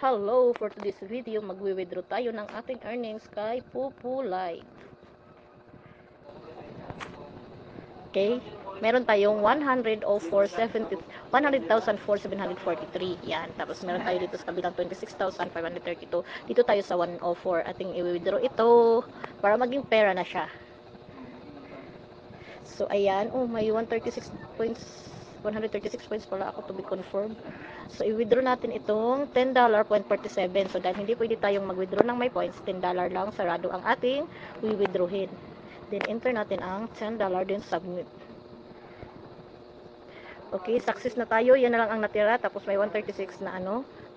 Hello! For today's video, magwi-withdraw tayo ng ating earnings kay Pupu Live. Okay? Meron tayong 100,443. Yan. Tapos meron tayo dito sa kabilang 26,532. Dito tayo sa 104. Ating i-withdraw ito para maging pera na siya. So, ayan. Oh, may 136 points pala ako to be confirmed. So, i-withdraw natin itong $10.47. So, dahil hindi pwede tayong mag-withdraw ng may points, $10 lang, sarado ang ating i-withdrawin. Then, enter natin ang $10, then submit. Okay, success na tayo. Yan na lang ang natira. Tapos, may 136 na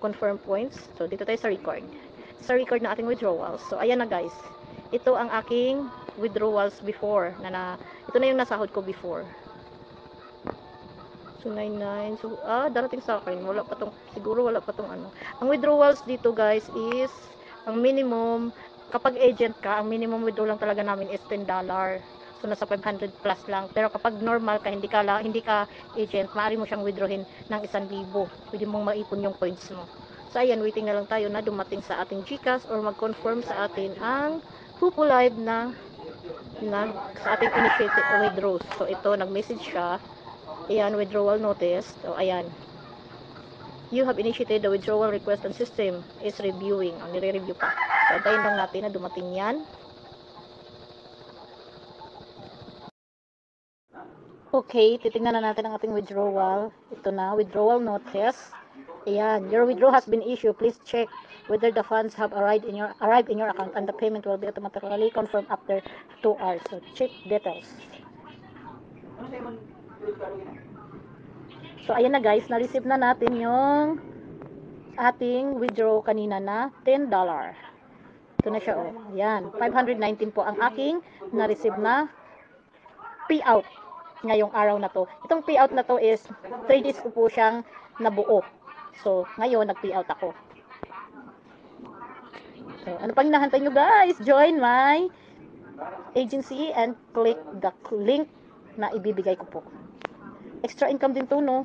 confirm points. So, dito tayo sa record. Sa record na ating withdrawals. So, ayan na guys. Ito ang aking withdrawals before. Ito na yung nasahod ko before. So, 99. So, darating sa akin. Wala pa tong, siguro wala pa tong Ang withdrawals dito, guys, is, ang minimum, kapag agent ka, ang minimum withdraw lang talaga namin is $10. So, nasa 500 plus lang. Pero kapag normal ka, hindi ka agent, maaari mo siyang withdrawin ng 1,000. Pwede mong maipon yung points mo. So, ayan, waiting na lang tayo na dumating sa ating GCash or mag-confirm sa atin ang Pupu Live na sa ating initiated withdraws. So, ito, nag-message siya. Ayan, withdrawal notice. So, ayan. You have initiated the withdrawal request and system is reviewing. Ang nire-review pa. So, antayin lang natin na dumating yan. Okay, titingnan na natin ang ating withdrawal. Ito na, withdrawal notice. Ayan, your withdrawal has been issued. Please check whether the funds have arrived in your account and the payment will be automatically confirmed after 2 hours. So, check details. So, ayan na guys, na-receive na natin yung ating withdraw kanina na $10. Ito na siya, oh. Ayan, 519 po ang aking na-receive na payout ngayong araw na to. Itong payout na to is 3 days ko po siyang nabuo. So, ngayon, nag-payout ako. So, ano pang hinahantay nyo guys? Join my agency and click the link na ibibigay ko po. Extra income din to, no?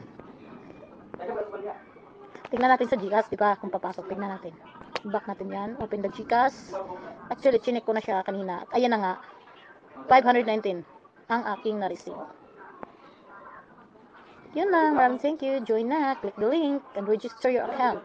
Tingnan natin sa GCash, di ba? Kung papasok, tingnan natin. Back natin yan. Open the GCash. Actually, chinek ko na siya kanina. Ayan na nga. 519 ang aking na-receive. Yun lang. Maraming thank you. Join na. Click the link and register your account.